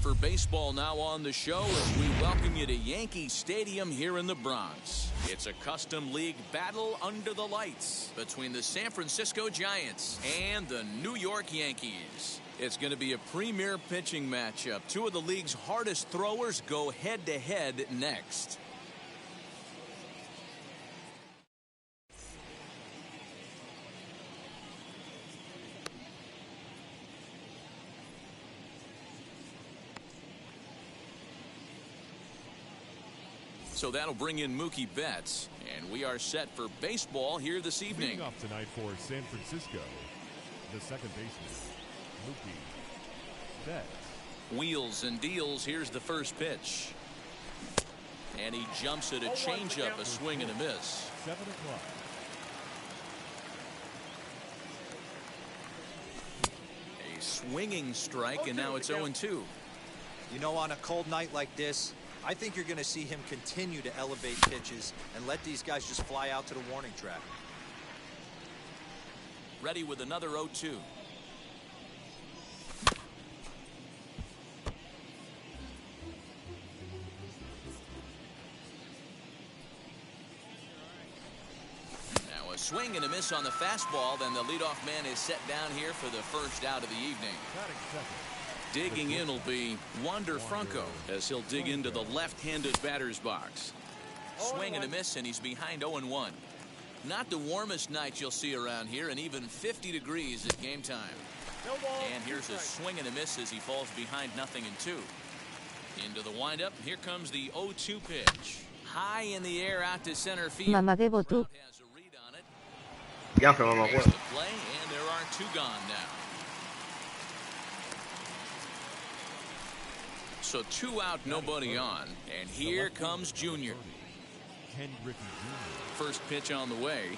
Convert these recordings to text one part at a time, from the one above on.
for baseball now on the show as we welcome you to Yankee Stadium here in the Bronx. It's a custom league battle under the lights between the San Francisco Giants and the New York Yankees. It's going to be a premier pitching matchup. Two of the league's hardest throwers go head-to-head next. So that'll bring in Mookie Betts, and we are set for baseball here this evening. Leading off tonight for San Francisco, the second baseman, Mookie Betts. Wheels and deals. Here's the first pitch. And he jumps at a changeup, a swing and a miss. 7 o'clock. A swinging strike, and now it's 0-2. You know, on a cold night like this, I think you're going to see him continue to elevate pitches and let these guys just fly out to the warning track. Ready with another 0-2. Now a swing and a miss on the fastball. Then the leadoff man is set down here for the first out of the evening. Digging in will be Wander Franco as he'll dig into the left-handed batter's box. Swing and a miss, and he's behind 0-1. Not the warmest night you'll see around here, and even 50 degrees at game time. And here's a swing and a miss as he falls behind 0-2. Into the windup. Here comes the 0-2 pitch. High in the air out to center field. Mamadebo tú. Has a read on it. Ya, pero mamá, There's the play, and there are two gone now. So 2 out, nobody on. And here comes Junior. First pitch on the way.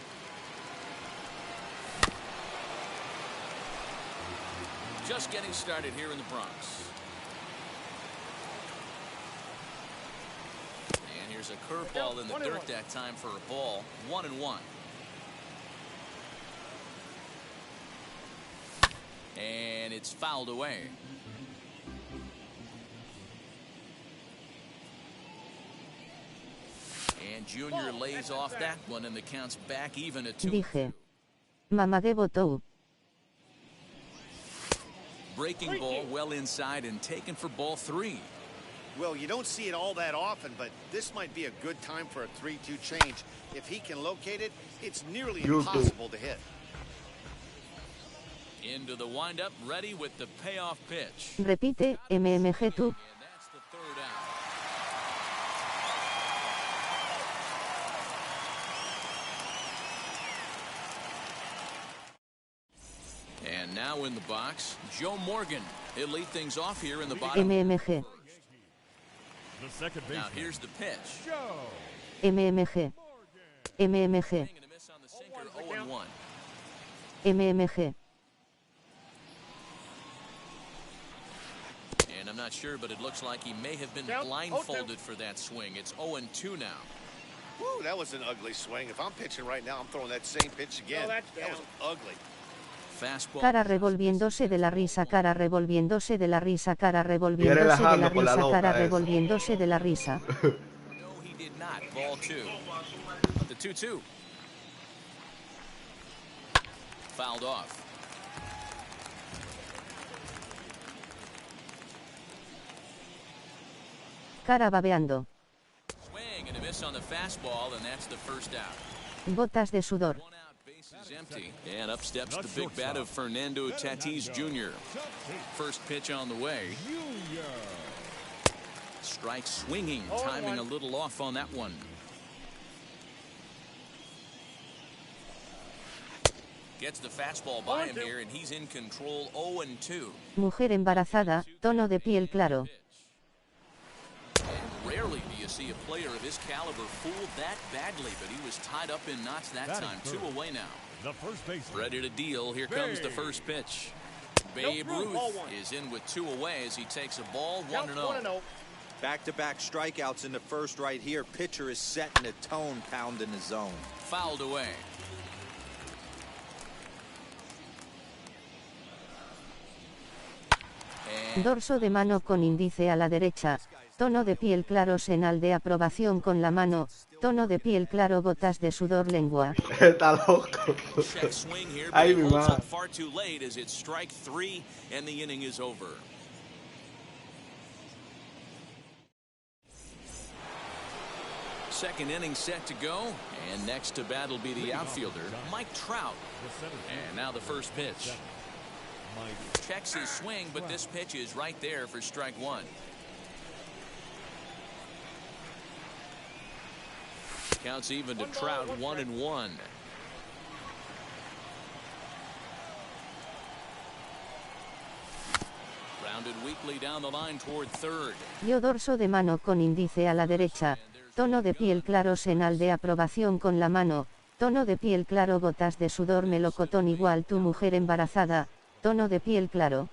Just getting started here in the Bronx. And here's a curveball in the dirt that time for a ball. 1-1. And it's fouled away. And Junior lays off that one, and the count's back even at 2. Dije. Mamadebo tú. Breaking ball well inside and taken for ball 3. Well, you don't see it all that often, but this might be a good time for a 3-2 change. If he can locate it, it's nearly impossible to hit. Into the windup, ready with the payoff pitch. Repite, MMG tú. And that's the third out. And now in the box, Joe Morgan. He'll lead things off here in the bottom. MMG. The second baseman. Now here's the pitch. MMG. MMG. Swing and a miss on the sinker, 0-1. MMG. And I'm not sure, but it looks like he may have been blindfolded for that swing. It's 0-2 now. Woo, that was an ugly swing. If I'm pitching right now, I'm throwing that same pitch again. That was ugly. Fastball. Cara revolviéndose de la risa, cara revolviéndose de la risa, cara revolviéndose de la risa, cara revolviéndose de la risa. No, he did not. Ball 2. The 2-2. Fouled off. Cara babeando. Swing and a miss on the fastball, and that's the first out. Gotas de sudor. 1 out, base is empty. And up steps the big bat of Fernando Tatis Jr. First pitch on the way. Strike swinging, timing a little off on that one. Gets the fastball by him here, and he's in control. 0-2. Mujer embarazada, tono de piel claro. Rarely do you see a player of his caliber fooled that badly, but he was tied up in knots that time. 2 away now. The first base. Ready to deal. Here comes the first pitch. Babe Ruth is in with 2 away as he takes a ball. 1-0. Back-to-back strikeouts in the first right here. Pitcher is setting a tone, pounding the zone. Fouled away. Dorso de mano con índice a la derecha, tono de piel claro, señal de aprobación con la mano, tono de piel claro, gotas de sudor, lengua. Está loco. Check swing here, but Ay, he mi holds madre. up far too late as it's strike 3 and the inning is over. Second inning set to go, and next to bat will be the outfielder, Mike Trout. And now the first pitch. Checks his swing, but this pitch is right there for strike 1. Counts even to Trout, 1-1. Rounded weakly down the line toward third. Dio dorso de mano con índice a la derecha, tono de piel claro, señal de aprobación con la mano, tono de piel claro, gotas de sudor, melocotón igual tu mujer embarazada, tono de piel claro.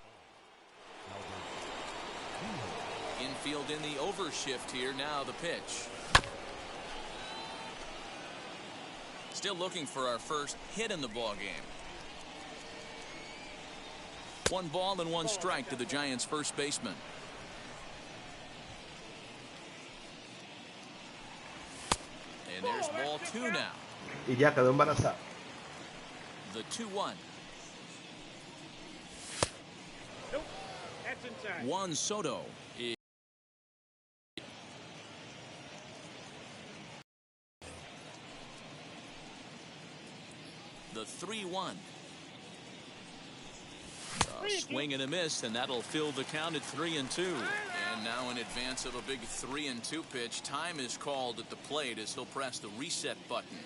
Infield in the overshift here, now the pitch. Still looking for our first hit in the ball game. 1 ball and 1 strike to the Giants' first baseman. And there's ball 2 now. Y ya quedó embarazada. The 2-1. Juan Soto is the 3-1. A swing and a miss, and that'll fill the count at 3-2. And now in advance of a big 3-2 pitch, time is called at the plate as he'll press the reset button.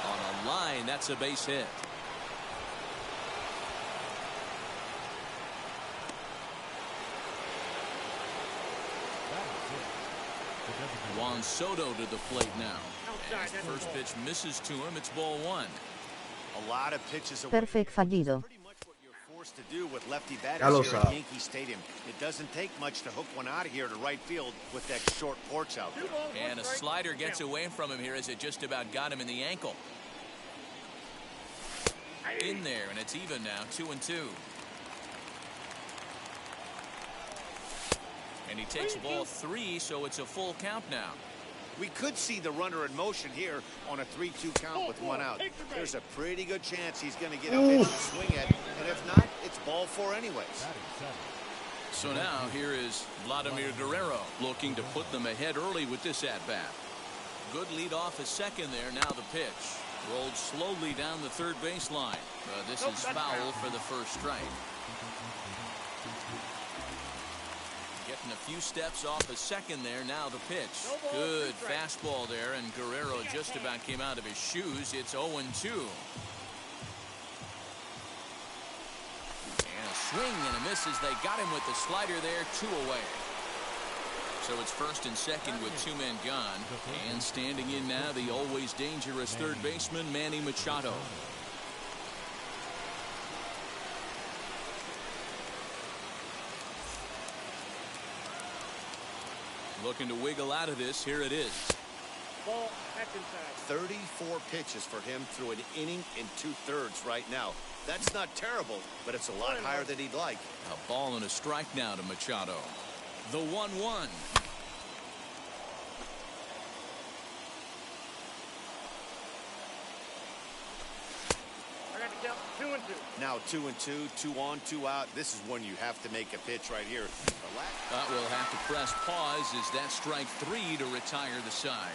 On a line, that's a base hit. Juan Soto to the plate now. As the first pitch misses to him, it's ball 1. A lot of pitches away. Perfect fallido. Pretty much what you're forced to do with lefty Ya batters lo here at sabe. Yankee Stadium. It doesn't take much to hook one out of here to right field with that short porch out there. And a slider gets away from him here as it just about got him in the ankle. In there, and it's even now, 2-2. And he takes ball 3, so it's a full count now. We could see the runner in motion here on a 3-2 count with 1 out. There's a pretty good chance he's going to get a pitch to swing at, and if not, it's ball 4 anyways. So now here is Vladimir Guerrero looking to put them ahead early with this at-bat. Good lead off at second there. Now the pitch. Rolled slowly down the third baseline. This is foul for the first strike. Getting a few steps off a second there. Now the pitch. Good fastball there, and Guerrero just about came out of his shoes. It's 0-2. And a swing and a miss as they got him with the slider there. 2 away. So it's first and second with 2 men gone. And standing in now, the always dangerous third baseman, Manny Machado. Looking to wiggle out of this. Here it is. Ball, that's inside. 34 pitches for him through an inning and 2/3 right now. That's not terrible, but it's a lot higher than he'd like. A ball and a strike now to Machado. The 1-1. I got to count 2-2. Now 2-2, 2 on, 2 out. This is when you have to make a pitch right here. We'll have to press pause as that strike 3 to retire the side.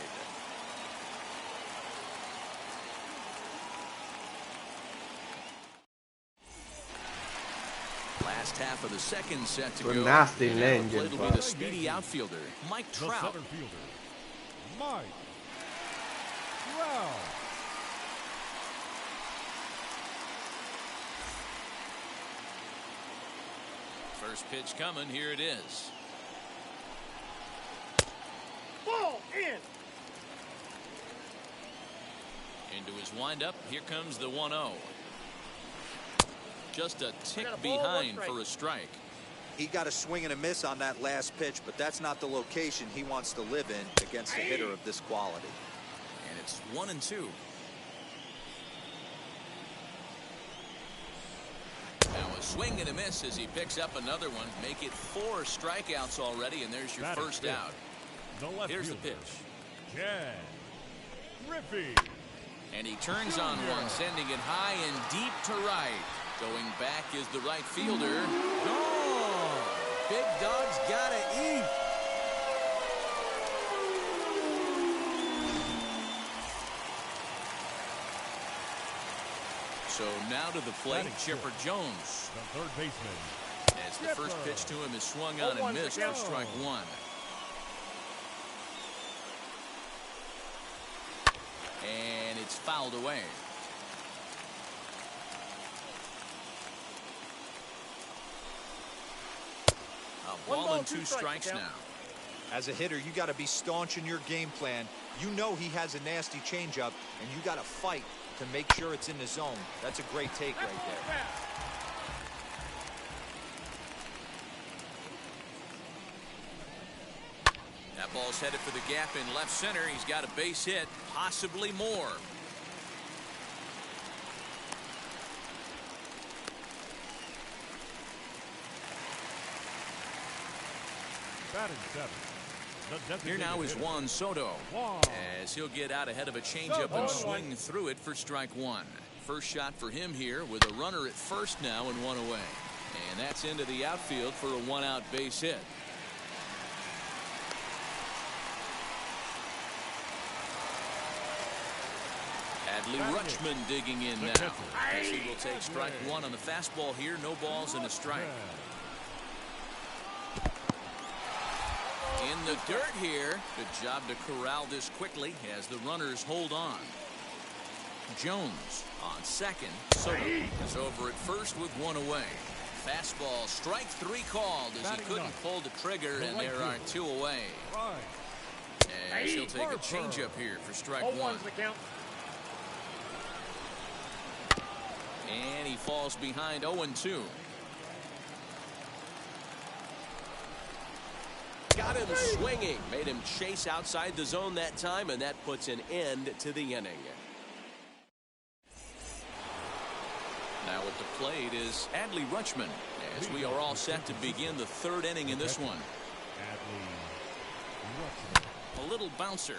Last half of the second set to go. Nasty And now the engine, plate will be bro. the speedy outfielder, Mike The Trout. center fielder, Mike Trout. First pitch coming. Here it is. Ball in. Into his windup. Here comes the 1-0. Just a tick behind for a strike. He got a swing and a miss on that last pitch, but that's not the location he wants to live in against a hitter of this quality. And it's 1-2. swing and a miss as he picks up another one. Make it 4 strikeouts already, and there's your first out. Here's the pitch. Ken Griffey. And he turns on one, sending it high and deep to right. Going back is the right fielder. Gone! Big Dog's gotta eat. So now to the plate, Chipper Jones. The third baseman. As the first pitch to him is swung on and missed for strike 1. And it's fouled away. A ball and 2 strikes now. As a hitter, you got to be staunch in your game plan. You know he has a nasty changeup, and you got to fight to make sure it's in the zone. That's a great take right there. That ball's headed for the gap in left center. He's got a base hit, possibly more. Batting 7. Here now is Juan Soto, as he'll get out ahead of a changeup and swing through it for strike 1. First shot for him here with a runner at first now and 1 away. And that's into the outfield for a 1-out base hit. Adley Rutschman digging in now. As he will take strike 1 on the fastball here. No balls and a strike. In the dirt here. Good job to corral this quickly as the runners hold on. Jones on second. Soto is over at first with 1 away. Fastball, strike 3 called as he couldn't pull the trigger, and there are 2 away. And he'll take a changeup here for strike 1. And he falls behind 0-2. Got him swinging. Made him chase outside the zone that time, and that puts an end to the inning. Now at the plate is Adley Rutschman, as we are all set to begin the 3rd inning in this one. A little bouncer.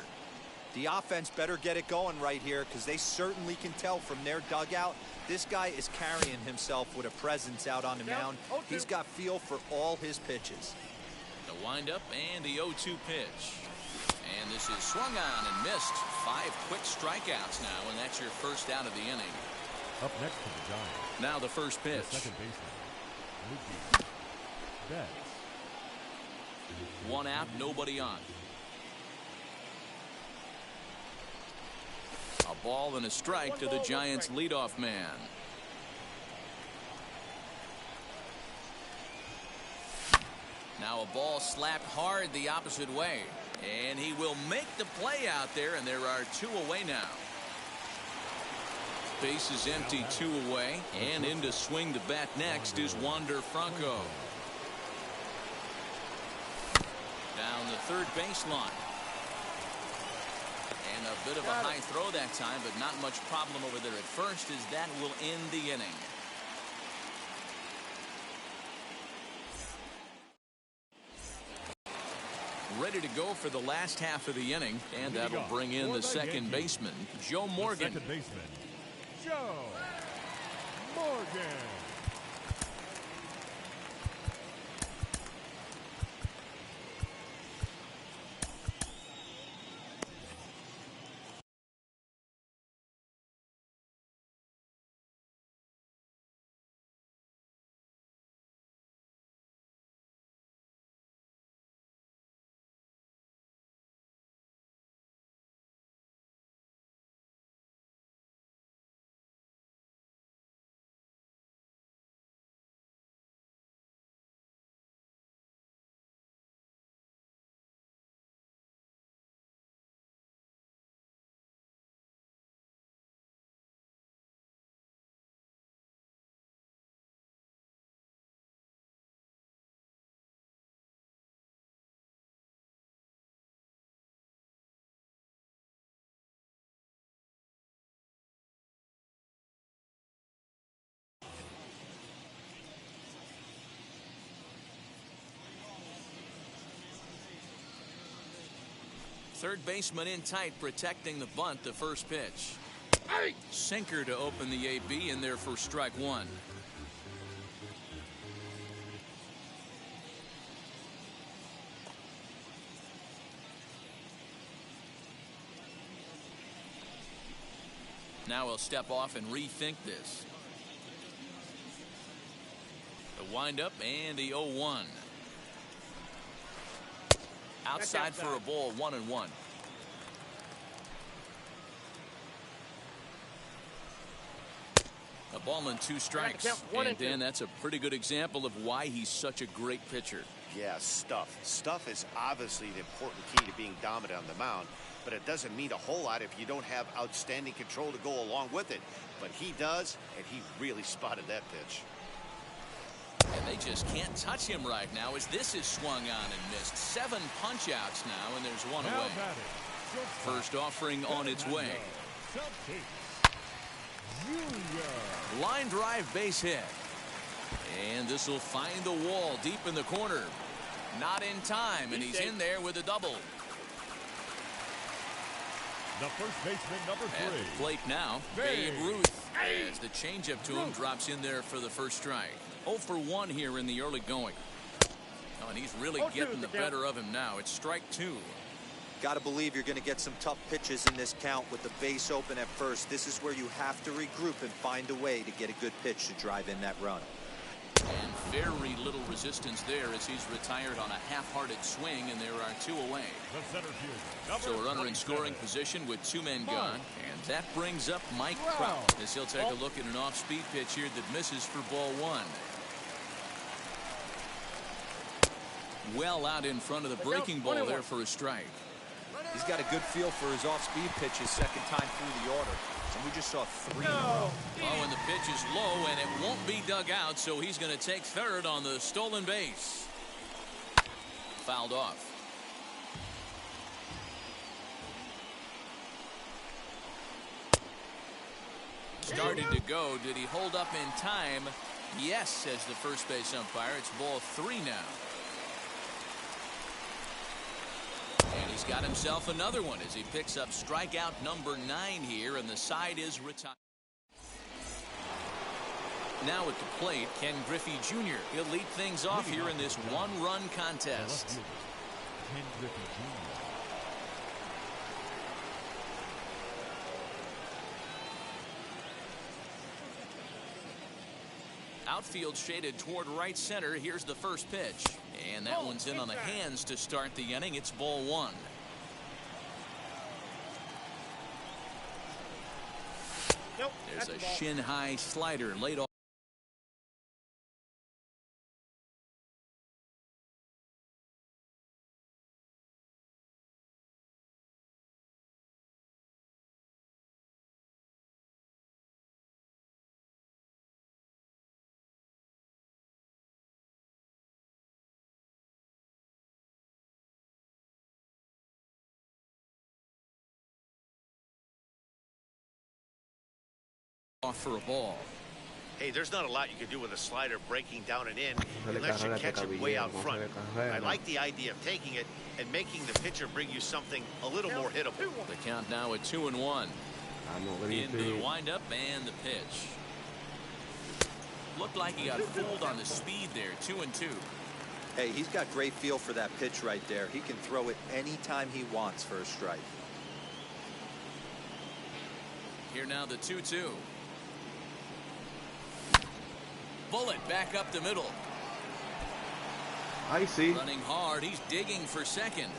The offense better get it going right here, because they certainly can tell from their dugout this guy is carrying himself with a presence out on the mound. He's got feel for all his pitches. The windup and the 0-2 pitch. And this is swung on and missed. 5 quick strikeouts now, and that's your first out of the inning. Up next to the Giants. Now the first pitch. The second baseman. Betts. 1 out, nobody on. A ball and a strike to the Giants' leadoff man. Now a ball slapped hard the opposite way. And he will make the play out there, and there are 2 away now. Base is empty, 2 away. And in to swing the bat next is Wander Franco. Down the third baseline. And a bit of a high throw that time, but not much problem over there at first, as that will end the inning. Ready to go for the last half of the inning, and that'll bring in the second baseman, Joe Morgan. Second baseman, Joe Morgan. third baseman in tight, protecting the bunt. The first pitch. Sinker to open the AB in there for strike one. Now he'll step off and rethink this. The windup and the 0-1. Outside for a ball, 1-1. A ball and 2 strikes. And Dan, that's a pretty good example of why he's such a great pitcher. Yeah, stuff. Stuff is obviously the important key to being dominant on the mound, but it doesn't mean a whole lot if you don't have outstanding control to go along with it. But he does, and he really spotted that pitch. And they just can't touch him right now as this is swung on and missed. 7 punch-outs now, and there's one away. First offering on its way. Line drive base hit. And this will find the wall deep in the corner. Not in time, and he's in there with a double. The first baseman, number 3. At the plate now, Babe Ruth. As the changeup to him drops in there for the first strike. 0 for 1 here in the early going. Oh, and he's really getting the better of him now. It's strike 2. Got to believe you're going to get some tough pitches in this count with the base open at first. This is where you have to regroup and find a way to get a good pitch to drive in that run. And very little resistance there as he's retired on a half-hearted swing, and there are 2 away. So a runner in scoring position with 2 men gone, and that brings up Mike Trout as he'll take a look at an off-speed pitch here that misses for ball 1. Well out in front of the breaking ball there for a strike. He's got a good feel for his off-speed pitches second time through the order. And we just saw 3 in a row. Oh, and the pitch is low, and it won't be dug out, so he's going to take third on the stolen base. Fouled off. Started to go. Did he hold up in time? Yes, says the first base umpire. It's ball 3 now. And he's got himself another one as he picks up strikeout number 9 here, and the side is retired. Now at the plate, Ken Griffey Jr. He'll lead things off here in this 1-run contest. Ken Griffey Jr. Outfield shaded toward right center. Here's the first pitch. And that one's in on the hands to start the inning. It's ball 1. There's a shin-high slider laid off. Off for a ball. Hey, there's not a lot you can do with a slider breaking down and in unless you catch it way out front. I like the idea of taking it and making the pitcher bring you something a little more hittable. The count now at 2-1. Into the windup and the pitch. Looked like he got fooled on the speed there. 2-2. Hey, he's got great feel for that pitch right there. He can throw it anytime he wants for a strike. Here now the 2-2. Bullet back up the middle. I see. Running hard. He's digging for second.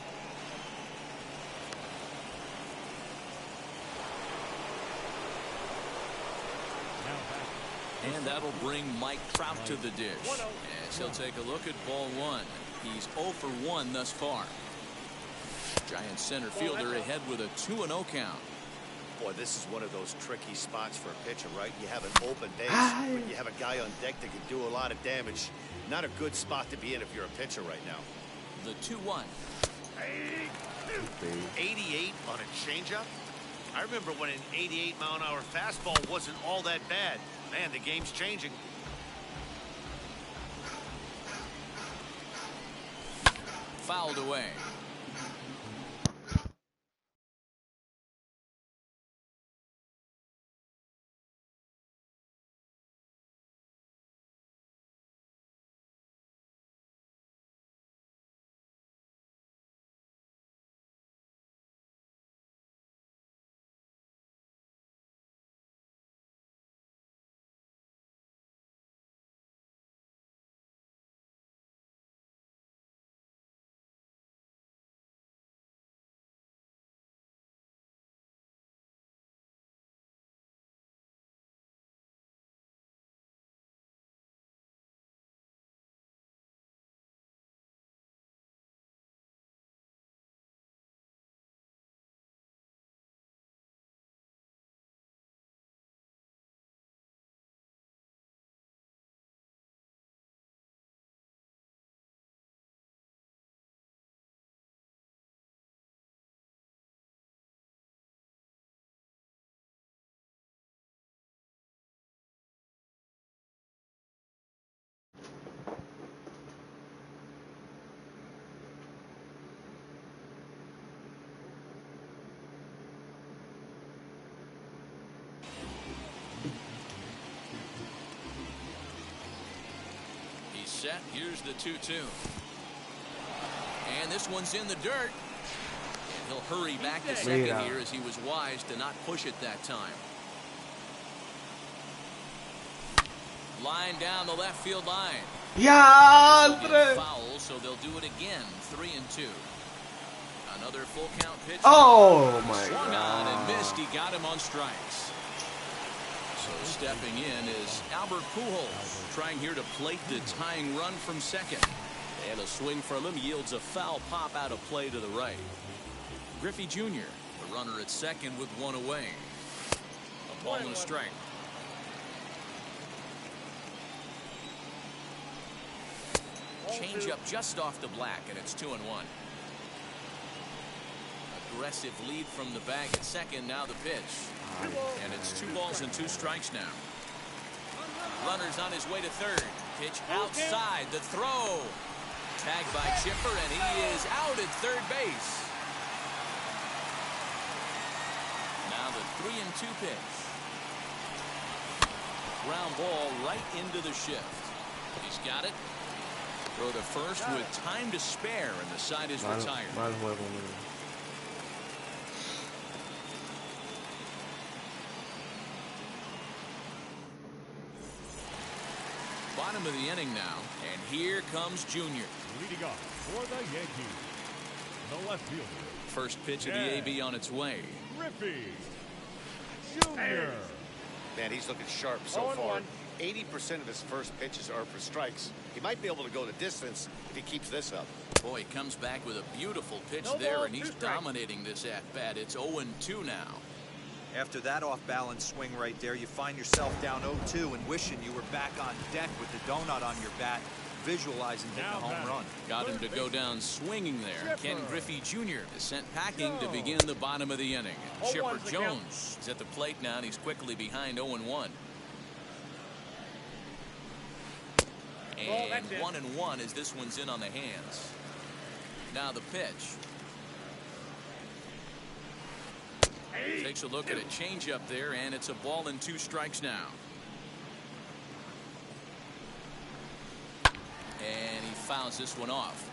And that'll bring Mike Trout to the dish. As he'll take a look at ball 1. He's 0 for 1 thus far. Giant center fielder ahead with a 2-0 count. Boy, this is one of those tricky spots for a pitcher, right? You have an open base, but you have a guy on deck that can do a lot of damage. Not a good spot to be in if you're a pitcher right now. The 2-1. 88 on a changeup? I remember when an 88-mile-an-hour fastball wasn't all that bad. Man, the game's changing. Fouled away. set. Here's the 2-2. And this one's in the dirt. And he'll hurry back to second here as he was wise to not push it that time. Line down the left field line. Foul, so they'll do it again. 3-2. Another full count pitch. Oh my Swung on and God. missed. He got him on strikes. So stepping in is Albert Pujols, trying here to plate the tying run from second. And a swing from him yields a foul pop out of play to the right. Griffey Jr., the runner at second with one away. A ball and a strike. Change up just off the black, and it's 2-1. Aggressive lead from the bag at second. Now the pitch. And it's 2 balls and 2 strikes now. Runner's on his way to third. Pitch outside. The throw. Tagged by Chipper, and he is out at third base. Now the 3-2 pitch. Ground ball right into the shift. He's got it. Throw to first with time to spare, and the side is retired. Bottom of the inning now, and here comes Junior. Leading off for the Yankees, the left fielder. First pitch of the AB on its way. Griffey Jr. Man, he's looking sharp so far. 80% of his first pitches are for strikes. He might be able to go the distance if he keeps this up. Boy, he comes back with a beautiful pitch there, and he's dominating this at-bat. It's 0-2 now. After that off-balance swing right there, you find yourself down 0-2 and wishing you were back on deck with the donut on your bat, visualizing hitting a home run. Got him to go down swinging there. Ken Griffey Jr. is sent packing to begin the bottom of the inning. Chipper Jones is at the plate now, and he's quickly behind 0-1. And 1-1 as this one's in on the hands. Now the pitch. Takes a look at a changeup there, and it's a ball and 2 strikes now. And he fouls this one off.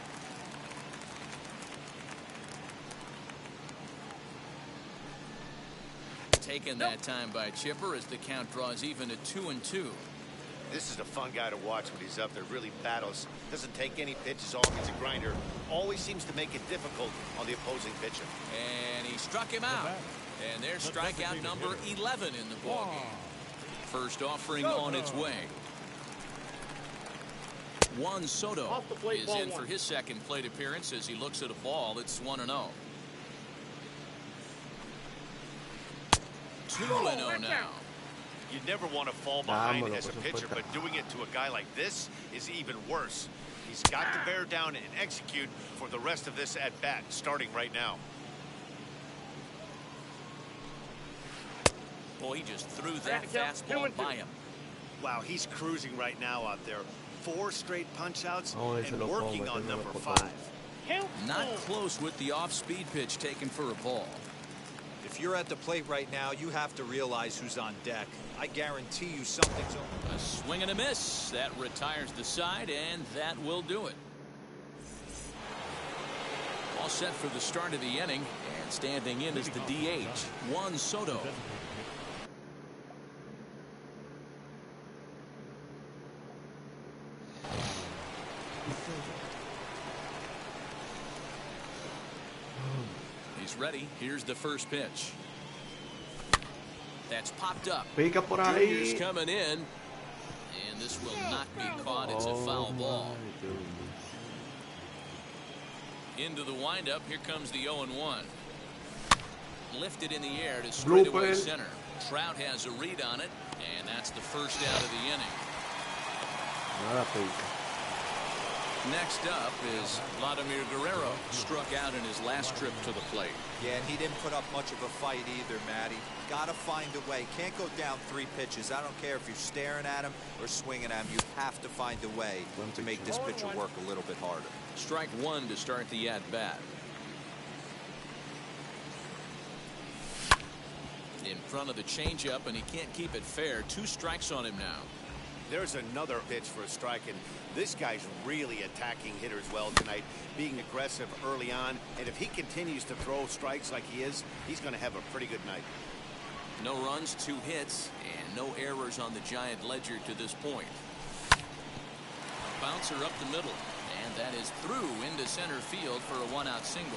Taken that time by Chipper as the count draws even at 2-2. This is a fun guy to watch when he's up there. Really battles. Doesn't take any pitches off. He's a grinder. Always seems to make it difficult on the opposing pitcher. And he struck him out. And there's strikeout number 11 in the ballgame. First offering on its way. Juan Soto is in for his second plate appearance as he looks at a ball. It's 1-0. 2-0 now. You never want to fall behind as a pitcher, but doing it to a guy like this is even worse. He's got to bear down and execute for the rest of this at-bat, starting right now. Boy, he just threw that fastball by him. Wow, he's cruising right now out there. 4 straight punch-outs and working on number 5. Not close with the off-speed pitch taken for a ball. If you're at the plate right now, you have to realize who's on deck. I guarantee you something's over. A swing and a miss. That retires the side, and that will do it. All set for the start of the inning, and standing in is the DH, Juan Soto. He's ready. Here's the first pitch. That's popped up. Pica por Junior's ahí. coming in, and this will not be caught. It's a foul ball. Into the windup. Here comes the 0-1. Lifted in the air to straightaway center. Trout has a read on it, and that's the first out of the inning. Nada pica. Next up is Vladimir Guerrero, struck out in his last trip to the plate. Yeah, and he didn't put up much of a fight either, Matty. Gotta find a way. Can't go down 3 pitches. I don't care if you're staring at him or swinging at him. You have to find a way to make this pitcher work a little bit harder. Strike 1 to start the at-bat. In front of the changeup, and he can't keep it fair. 2 strikes on him now. There's another pitch for a strike, and this guy's really attacking hitters well tonight, being aggressive early on. And if he continues to throw strikes like he is, he's going to have a pretty good night. No runs, 2 hits, and no errors on the Giant ledger to this point. A bouncer up the middle, and that is through into center field for a 1-out single.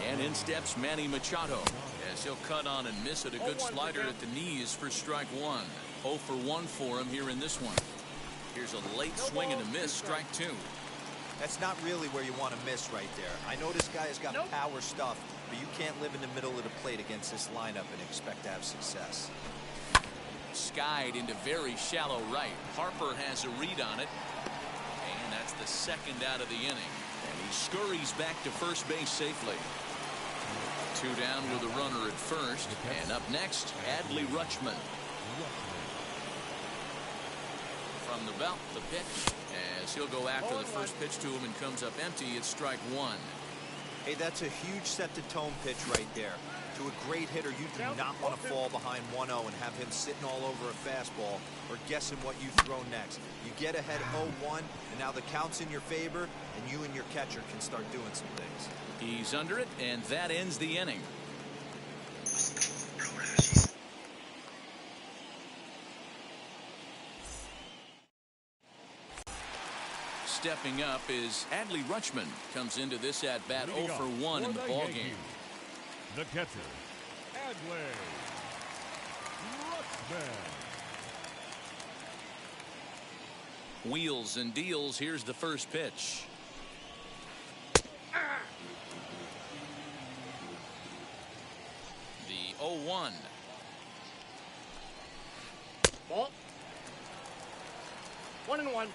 And in steps Manny Machado as he'll cut on and miss at a good slider at the knees for strike 1. 0 for 1 for him here in this one. Here's a late swing and a miss, strike 2. That's not really where you want to miss right there. I know this guy has got power stuff, but you can't live in the middle of the plate against this lineup and expect to have success. Skied into very shallow right. Harper has a read on it. And that's the second out of the inning. And he scurries back to first base safely. 2 down with a runner at first. And up next, Adley Rutschman. From the belt, the pitch, as he'll go after the first pitch to him and comes up empty. It's strike 1. Hey, that's a huge set-the-tone pitch right there. To a great hitter, you do not want to fall behind 1-0 and have him sitting all over a fastball or guessing what you throw next. You get ahead 0-1, and now the count's in your favor, and you and your catcher can start doing some things. He's under it, and that ends the inning. Stepping up is Adley Rutschman. Comes into this at-bat 0 for 1 in the ballgame. The catcher, Adley Rutschman. Wheels and deals. Here's the first pitch. The 0-1. Ball. 1-1.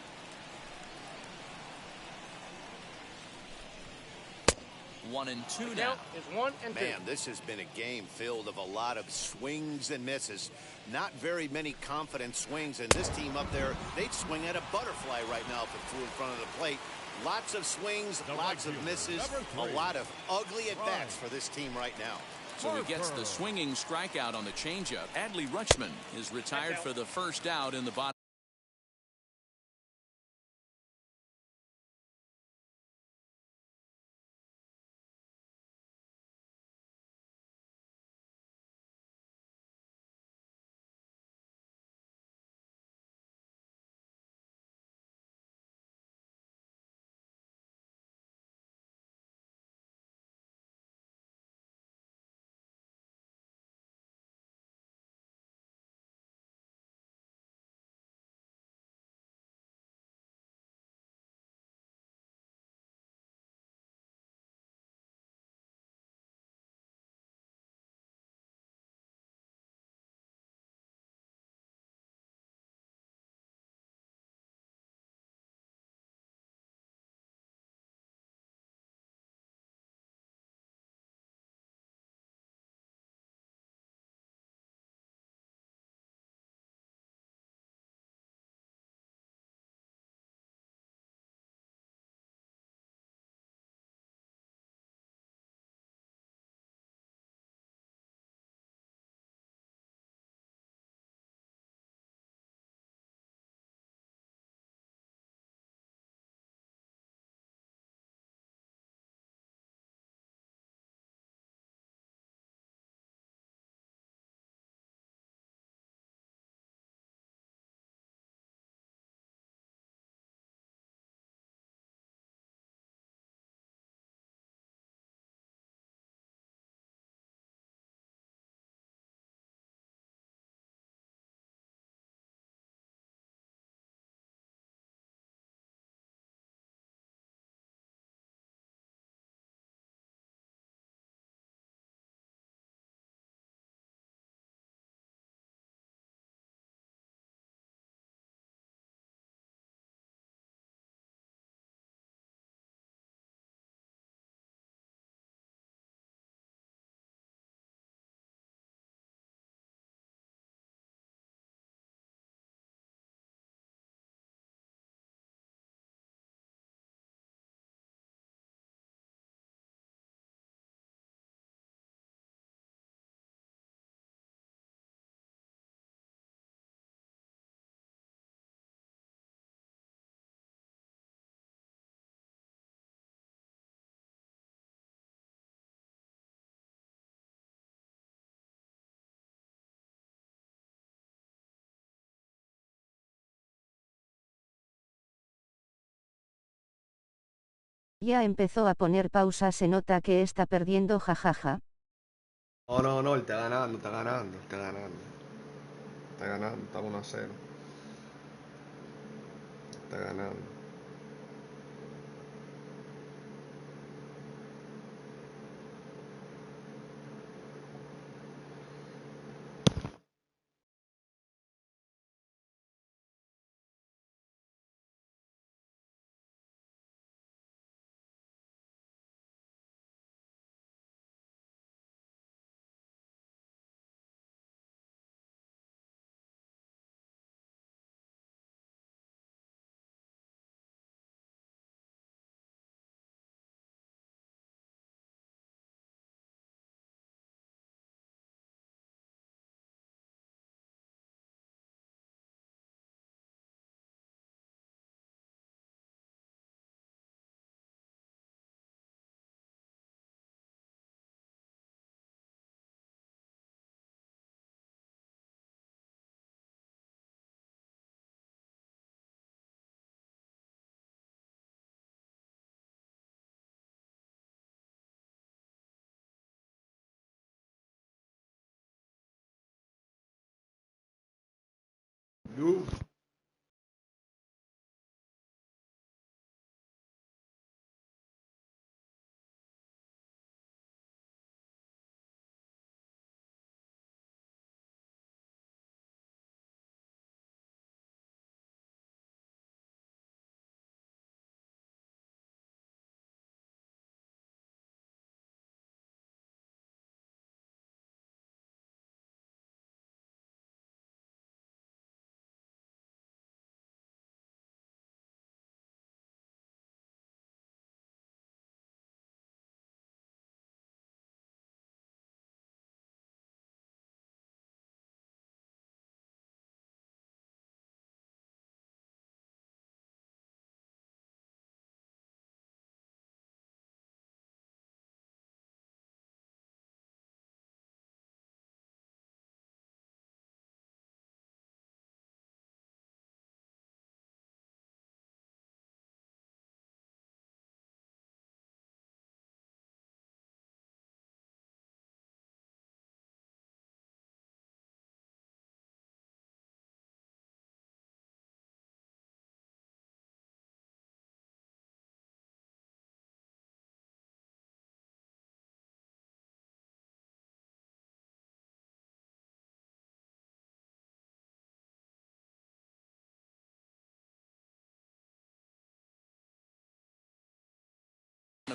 1-2 now. Count is 1-2. Man, this has been a game filled of a lot of swings and misses. Not very many confident swings, and this team up there, they'd swing at a butterfly right now if it flew in front of the plate. Lots of swings, lots of misses, a lot of ugly at-bats for this team right now. So he gets the swinging strikeout on the changeup. Adley Rutschman is retired for the first out in the bottom. Ya empezó a poner pausa, se nota que está perdiendo, jajaja. No, él está ganando, está ganando. Está ganando, está 1-0. Está ganando.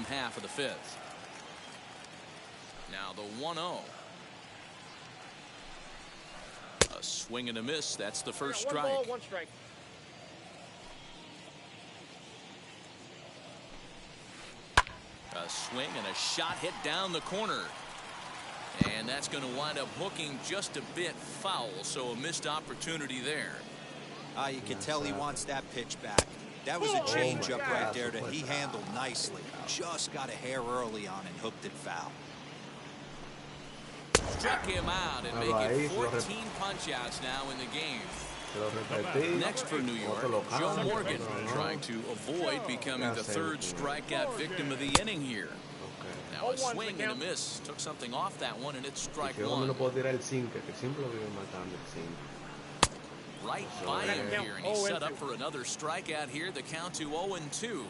Half of the fifth. Now the 1-0. A swing and a miss. That's the first strike. 1 ball, 1 strike. A swing and a shot hit down the corner. And that's going to wind up hooking just a bit foul, so a missed opportunity there. You can tell he wants that pitch back. That was a changeup right there that he handled nicely. Just got a hair early on and hooked it foul. Struck him out and make it 14 punch-outs now in the game. Next for New York, Joe Morgan, trying to avoid becoming the third strikeout victim of the inning here. Now a swing and a miss. Took something off that one, and it's strike one. Right by him here, and he's set up for another strikeout here. The count to 0-2.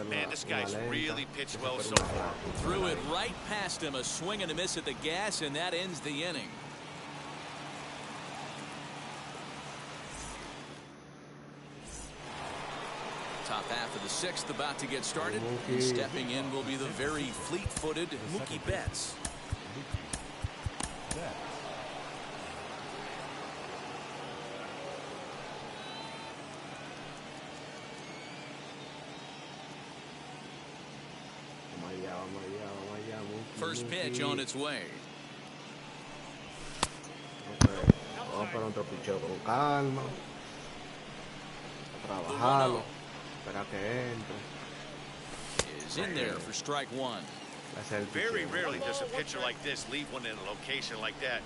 Man, this guy's really pitched well so far. Threw it right past him. A swing and a miss at the gas, and that ends the inning. Top half of the sixth about to get started. And stepping in will be the very fleet-footed Mookie Betts. First pitch on its way. Vamos para otro picheo con calma. Trabajarlo. Espera que entre. Is in there for strike one. Very rarely does a pitcher like this leave one in a location like that.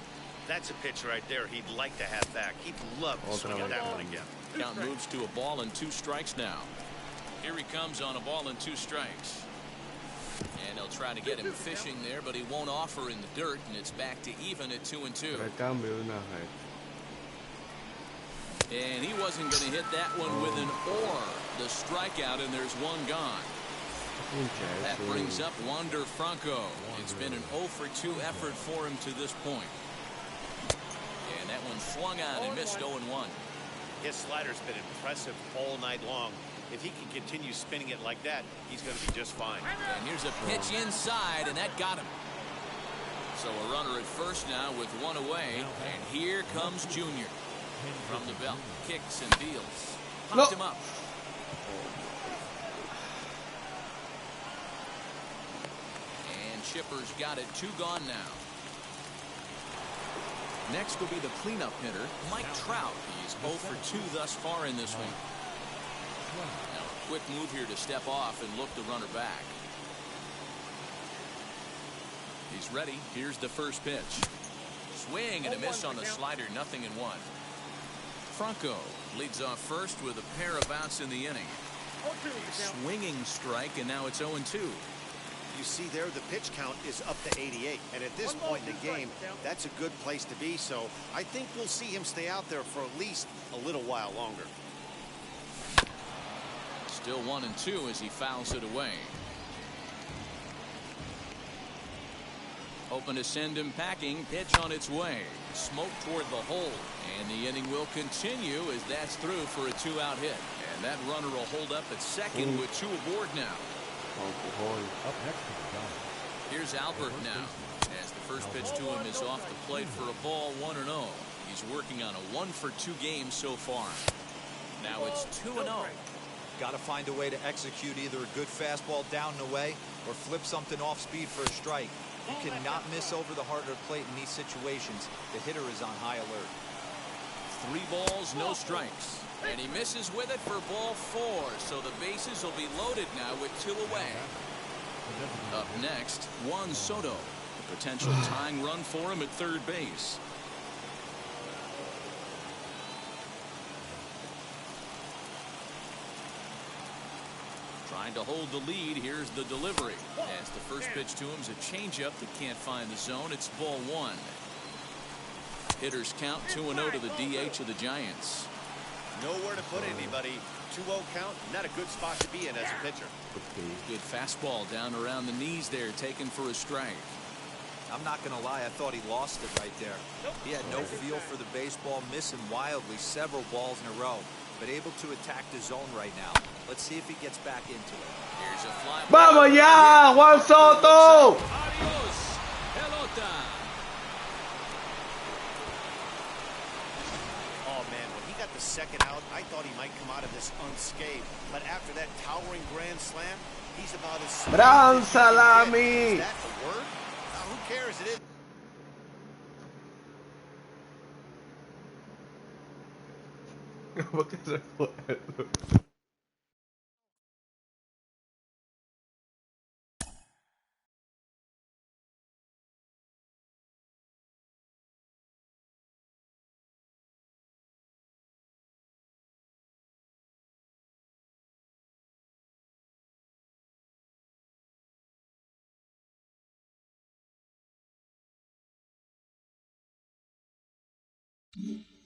That's a pitch right there he'd like to have back. He'd love to swing at that one again. Count moves to a ball and 2 strikes now. Here he comes on a ball and 2 strikes. And they'll try to get him fishing there, but he won't offer in the dirt, and it's back to even at 2-2. And he wasn't going to hit that one with an or. The strikeout, and there's 1 gone. That brings up Wander Franco. It's been an 0 for 2 effort for him to this point. And that one swung on and missed 0-1. His slider's been impressive all night long. If he can continue spinning it like that, he's going to be just fine. And here's a pitch inside, and that got him. So a runner at first now with 1 away. And here comes Junior. From the belt, kicks and deals. Popped him up. And Chipper's got it. 2 gone now. Next will be the cleanup hitter, Mike Trout. He's 0 for 2 thus far in this one. Now a quick move here to step off and look the runner back. He's ready. Here's the first pitch. Swing and a miss on the slider. 0-1. Franco leads off first with a pair of outs in the inning. A swinging strike, and now it's 0-2. You see there, the pitch count is up to 88. And at this point in the game, that's a good place to be. So I think we'll see him stay out there for at least a little while longer. Still 1-2 as he fouls it away. Hoping to send him packing. Pitch on its way. Smoke toward the hole. And the inning will continue as that's through for a 2-out hit. And that runner will hold up at second with 2 aboard now. Up next to the top. Here's Albert now. As the first pitch to him is off the plate for a ball, 1-0. He's working on a 1 for 2 game so far. Now it's 2-0. Got to find a way to execute either a good fastball down and away or flip something off speed for a strike. You cannot miss over the heart of the plate in these situations. The hitter is on high alert. 3 balls, no strikes. And he misses with it for ball 4. So the bases will be loaded now with 2 away. Up next, Juan Soto. A potential tying run for him at third base. Trying to hold the lead. Here's the delivery. As the first pitch to him is a changeup that can't find the zone. It's ball 1. Hitters count 2-0 to the DH of the Giants. Nowhere to put anybody. 2-0 count, not a good spot to be in as a pitcher. Good fastball down around the knees there, taken for a strike. I'm not going to lie, I thought he lost it right there. He had no feel for the baseball, missing wildly several balls in a row, but able to attack the zone right now. Let's see if he gets back into it. Here's a fly. ¡Vamos ya, Juan Soto! Adios, pelota. Oh, man, when he got the second out, I thought he might come out of this unscathed. But after that towering grand slam, he's about as... Gran salami! Is that a word? Who cares? It is. ¿Por qué se fue? Mm-hmm.